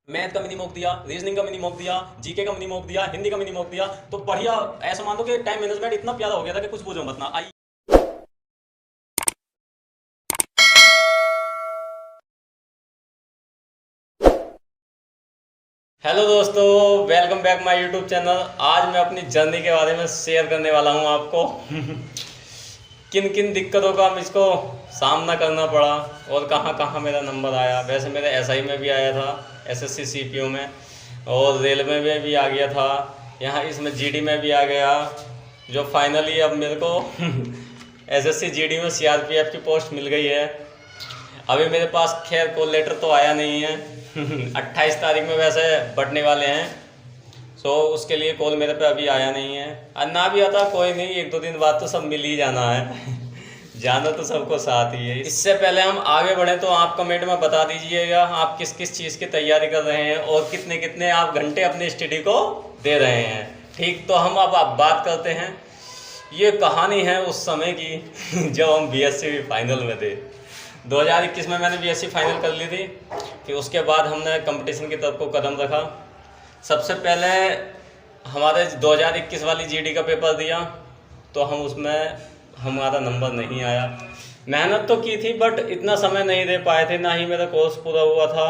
Math का mini mock दिया, reasoning का मिनी मॉक दिया, जीके का मिनी मॉक दिया, हिंदी का मिनी मॉक दिया। तो बढ़िया ऐसा मान दो कि टाइम मैनेजमेंट इतना प्यारा हो गया था कि कुछ पूछो मत ना। आई हेलो दोस्तों, welcome back my YouTube channel. आज मैं अपनी जर्नी के बारे में शेयर करने वाला हूं आपको। किन किन दिक्कतों का मुझको सामना करना पड़ा और कहां कहां मेरा नंबर आया। वैसे मेरे एसआई में भी आया था, एसएससी सीपीओ में, और रेलवे में भी आ गया था, यहाँ इसमें जीडी में भी आ गया। जो फाइनली अब मेरे को एसएससी जीडी में सीआरपीएफ की पोस्ट मिल गई है। अभी मेरे पास खैर कॉल लेटर तो आया नहीं है। 28 तारीख में वैसे बढ़ने वाले हैं, सो उसके लिए कॉल मेरे पे अभी आया नहीं है। और ना भी आता कोई नहीं, एक दो दिन बाद तो सब मिल ही जाना है। जाना तो सबको साथ ही है। इससे पहले हम आगे बढ़े तो आप कमेंट में बता दीजिएगा आप किस किस चीज़ की तैयारी कर रहे हैं और कितने कितने आप घंटे अपनी स्टडी को दे रहे हैं। ठीक, तो हम अब बात करते हैं। ये कहानी है उस समय की जब हम बीएससी फाइनल में थे। 2021 में मैंने बीएससी फाइनल कर ली थी। फिर उसके बाद हमने कंपटीशन की तरफ को कदम रखा। सबसे पहले हमारे 2021 वाली जीडी का पेपर दिया, तो हम उसमें हमारा नंबर नहीं आया। मेहनत तो की थी बट इतना समय नहीं दे पाए थे, ना ही मेरा कोर्स पूरा हुआ था,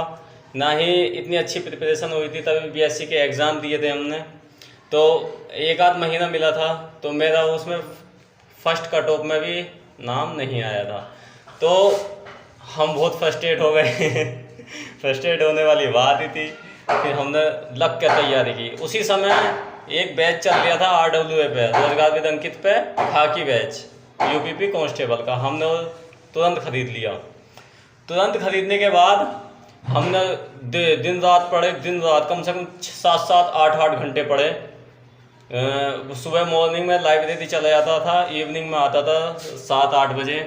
ना ही इतनी अच्छी प्रिपरेशन हुई थी। तभी बीएससी के एग्ज़ाम दिए थे हमने, तो एक आध महीना मिला था, तो मेरा उसमें फर्स्ट कट ऑफ में भी नाम नहीं आया था। तो हम बहुत फ्रस्ट्रेट हो गए। फ्रस्ट्रेट होने वाली बात ही थी। फिर हमने लग के तैयारी की। उसी समय एक बैच चल रहा था RWA पे, रोजगार विद अंकित पे, खाकी बैच यूपीपी कांस्टेबल का। हमने तुरंत खरीद लिया। तुरंत खरीदने के बाद हमने दिन रात पढ़े, दिन रात कम से कम 7-7, 8-8 घंटे पढ़े। सुबह मॉर्निंग में लाइब्रेरी चला जाता था, इवनिंग में आता था 7-8 बजे,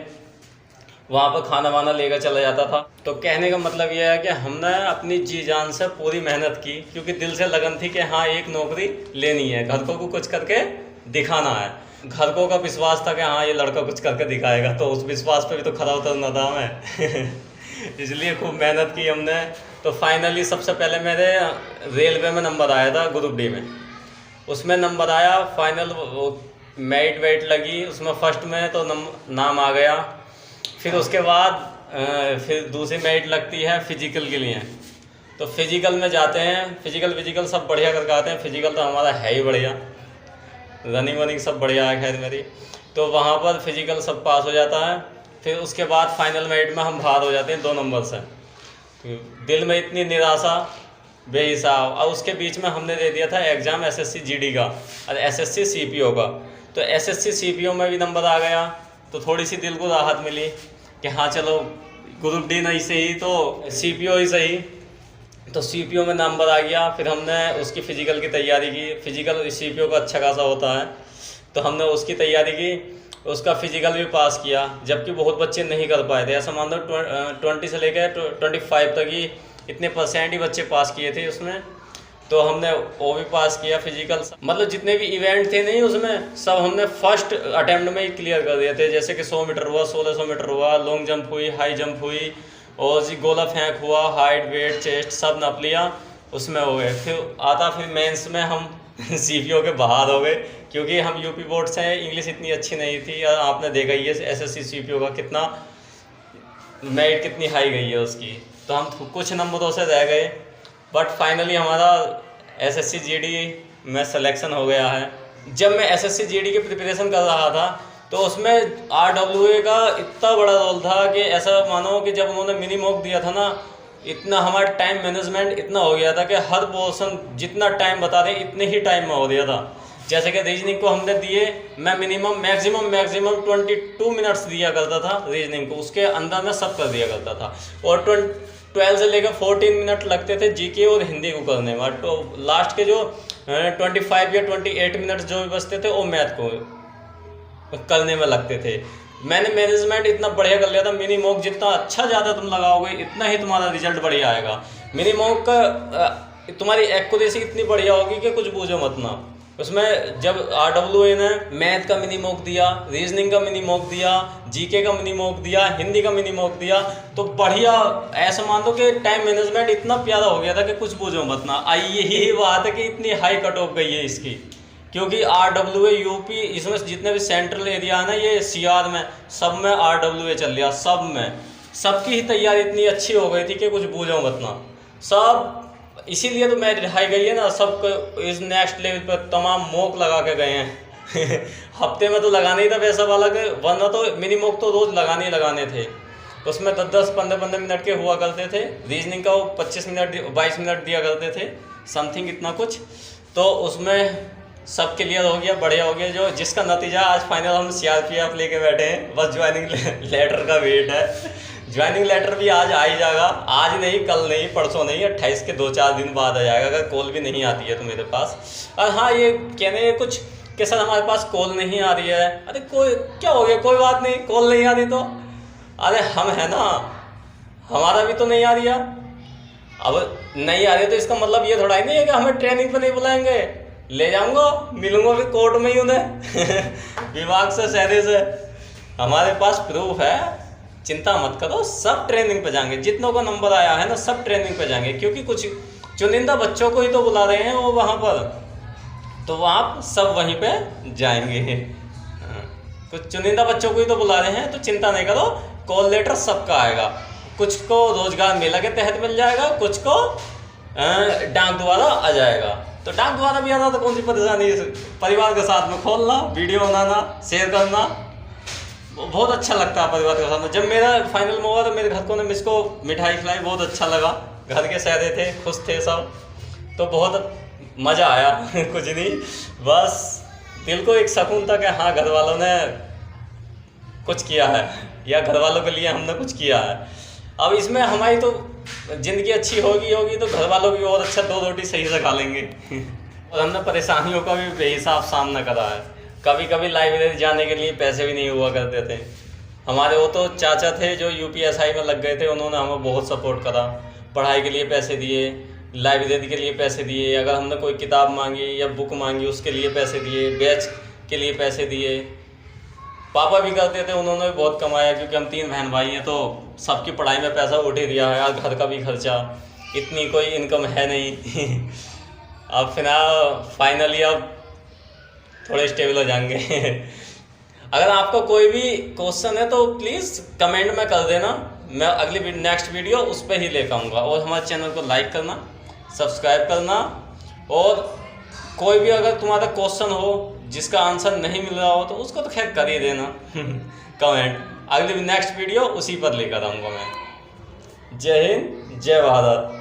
वहाँ पर खाना वाना लेकर चला जाता था। तो कहने का मतलब यह है कि हमने अपनी जी जान से पूरी मेहनत की, क्योंकि दिल से लगन थी कि हाँ एक नौकरी लेनी है, घर को कुछ करके दिखाना है। घर को का विश्वास था कि हाँ ये लड़का कुछ करके दिखाएगा, तो उस विश्वास पे भी तो खरा उतरना था हमें। इसलिए खूब मेहनत की हमने। तो फाइनली सबसे पहले मेरे रेलवे में नंबर आया था, ग्रुप डी में। उसमें नंबर आया, फाइनल मेरिट वेट लगी उसमें, फर्स्ट में तो नाम आ गया। फिर उसके बाद फिर दूसरी मेरिट लगती है फिजिकल के लिए। तो फिजिकल में जाते हैं, फिजिकल सब बढ़िया करके आते हैं। फिजिकल तो हमारा है ही बढ़िया, रनिंग वनिंग सब बढ़िया है खैर मेरी। तो वहाँ पर फिजिकल सब पास हो जाता है। फिर उसके बाद फाइनल मेरिट में हम बाहर हो जाते हैं 2 नंबर से। दिल में इतनी निराशा बेहिसाब। और उसके बीच में हमने दे दिया था एग्ज़ाम एसएससी जीडी का और एसएससी सीपीओ का। तो एसएससी सीपीओ में भी नंबर आ गया, तो थोड़ी सी दिल को राहत मिली कि हाँ चलो ग्रुप डी नहीं सही तो सीपीओ ही सही। तो सीपीओ में नंबर आ गया। फिर हमने उसकी फ़िज़िकल की तैयारी की। फ़िज़िकल सीपीओ का अच्छा खासा होता है, तो हमने उसकी तैयारी की। उसका फ़िज़िकल भी पास किया, जबकि बहुत बच्चे नहीं कर पाए थे। ऐसा मान लो 20 से लेकर 25 तक ही इतने % ही बच्चे पास किए थे उसमें। तो हमने वो भी पास किया फिजिकल। मतलब जितने भी इवेंट थे नहीं उसमें, सब हमने फर्स्ट अटेम्प्ट में ही क्लियर कर दिए थे। जैसे कि 100 मीटर हुआ, 1600 मीटर हुआ, लॉन्ग जंप हुई, हाई जंप हुई, और जी गोला फेंक हुआ, हाइट वेट चेस्ट सब नाप लिया, उसमें हो गए। फिर मेंस में हम सीपीओ के बाहर हो गए, क्योंकि हम यूपी बोर्ड से हैं, इंग्लिश इतनी अच्छी नहीं थी। और आपने देखा ही है एसएससी सीपीओ का कितना मेरिट कितनी हाई गई है उसकी। तो हम कुछ नंबरों से रह गए, बट फाइनली हमारा एसएससी जीडी में सिलेक्शन हो गया है। जब मैं एसएससी जीडी की प्रिपरेशन कर रहा था, तो उसमें RWA का इतना बड़ा रोल था कि ऐसा मानो कि जब उन्होंने मिनी मॉक दिया था ना, इतना हमारा टाइम मैनेजमेंट इतना हो गया था कि हर पोर्शन जितना टाइम बता दें इतने ही टाइम में हो गया था। जैसे कि रीजनिंग को हमने दिए, मैं मैक्सिमम 22 मिनट्स दिया करता था रीजनिंग को, उसके अंदर में सब कर दिया करता था। और 12 से लेकर 14 मिनट लगते थे जीके और हिंदी को करने में। तो लास्ट के जो 25 या 28 मिनट जो भी बचते थे वो मैथ को करने में लगते थे। मैंने मैनेजमेंट इतना बढ़िया कर लिया था। मिनी मॉक जितना अच्छा ज़्यादा तुम लगाओगे इतना ही तुम्हारा रिजल्ट बढ़िया आएगा। मिनी मॉक का तुम्हारी एक्यूरेसी इतनी बढ़िया होगी कि कुछ पूछो मत ना। उसमें जब RWA ने मैथ का मिनी मॉक दिया, रीजनिंग का मिनी मॉक दिया, जीके का मिनी मॉक दिया, हिंदी का मिनी मॉक दिया, तो बढ़िया ऐसा मान लो कि टाइम मैनेजमेंट इतना प्यारा हो गया था कि कुछ पूछो मत ना। यही बात है कि इतनी हाई कट ऑफ गई है इसकी, क्योंकि RWA यूपी इसमें जितने भी सेंट्रल एरिया है ना, ये CR में सब में RWA चल रहा, सब में सबकी ही तैयारी इतनी अच्छी हो गई थी कि कुछ पूछो मत ना। सब इसीलिए तो मैच रिहाई गई है ना, सब इस नेक्स्ट लेवल पर तमाम मॉक लगा के गए हैं। हफ्ते में तो लगाना ही था वैसा वाला के, वरना तो मिनी मॉक तो रोज लगाने थे। उसमें 10-10, 15-15 मिनट के हुआ करते थे। रीजनिंग का वो 25 मिनट 22 मिनट दिया करते थे, समथिंग इतना कुछ। तो उसमें सब क्लियर हो गया, बढ़िया हो गया। जो जिसका नतीजा आज फाइनल हम CRPF लेके बैठे हैं, बस ज्वाइनिंग लेटर का वेट है। ज्वाइनिंग लेटर भी आज आ ही जाएगा, आज नहीं, कल नहीं, परसों नहीं, 28 के 2-4 दिन बाद आ जाएगा, अगर कॉल भी नहीं आती है तो मेरे पास। और हाँ, ये कहने कुछ कि सर हमारे पास कॉल नहीं आ रही है। अरे कोई क्या हो गया, कोई बात नहीं, कॉल नहीं आ रही तो अरे हम है ना, हमारा भी तो नहीं आ रही है। अब नहीं आ रही तो इसका मतलब ये थोड़ा ही नहीं है कि हमें ट्रेनिंग पे नहीं बुलाएंगे। ले जाऊंगा, मिलूंगा फिर कोर्ट में ही उन्हें विभाग से, शहरे से। हमारे पास प्रूफ है, चिंता मत करो, सब ट्रेनिंग पे जाएंगे। जितनों का नंबर आया है ना, सब ट्रेनिंग पे जाएंगे, क्योंकि कुछ चुनिंदा बच्चों को ही तो बुला रहे हैं वो वहाँ पर, तो वहाँ सब वहीं पे जाएंगे। कुछ चुनिंदा बच्चों को ही तो बुला रहे हैं, तो चिंता नहीं करो, कॉल लेटर सबका आएगा। कुछ को रोजगार मेला के तहत मिल जाएगा, कुछ को डाक द्वारा आ जाएगा। तो डाक द्वारा भी आता तो कौन सी परेशानी, परिवार के साथ में खोलना, वीडियो बनाना, शेयर करना, बहुत अच्छा लगता है परिवार के साथ। जब मेरा फाइनल में हुआ तो मेरे घर को ने मुझको मिठाई खिलाई, बहुत अच्छा लगा। घर के सहरे थे, खुश थे सब, तो बहुत मज़ा आया। कुछ नहीं, बस दिल को एक सुकून था कि हाँ, घर वालों ने कुछ किया है, या घर वालों के लिए हमने कुछ किया है। अब इसमें हमारी तो ज़िंदगी अच्छी होगी तो घर वालों की और अच्छा 2 रोटी सही से खा लेंगे। और हमने परेशानियों का भी बेहिसाब सामना करा है। कभी कभी लाइब्रेरी जाने के लिए पैसे भी नहीं हुआ करते थे। हमारे वो तो चाचा थे जो UPSI में लग गए थे, उन्होंने हमें बहुत सपोर्ट करा। पढ़ाई के लिए पैसे दिए, लाइब्रेरी के लिए पैसे दिए, अगर हमने कोई किताब मांगी या बुक मांगी उसके लिए पैसे दिए, बैच के लिए पैसे दिए। पापा भी करते थे, उन्होंने भी बहुत कमाया, क्योंकि हम 3 बहन भाई हैं, तो सबकी पढ़ाई में पैसा उठ ही दिया है। यार घर का भी खर्चा, इतनी कोई इनकम है नहीं। अब फिलहाल फाइनली अब थोड़े स्टेबल हो जाएंगे। अगर आपका कोई भी क्वेश्चन है तो प्लीज़ कमेंट में कर देना, मैं अगली नेक्स्ट वीडियो उस पर ही लेकर आऊँगा। और हमारे चैनल को लाइक करना, सब्सक्राइब करना, और कोई भी अगर तुम्हारा क्वेश्चन हो जिसका आंसर नहीं मिल रहा हो तो उसको तो खैर कर ही देना कमेंट। अगली नेक्स्ट वीडियो उसी पर लेकर आऊँगा मैं। जय हिंद, जय भारत।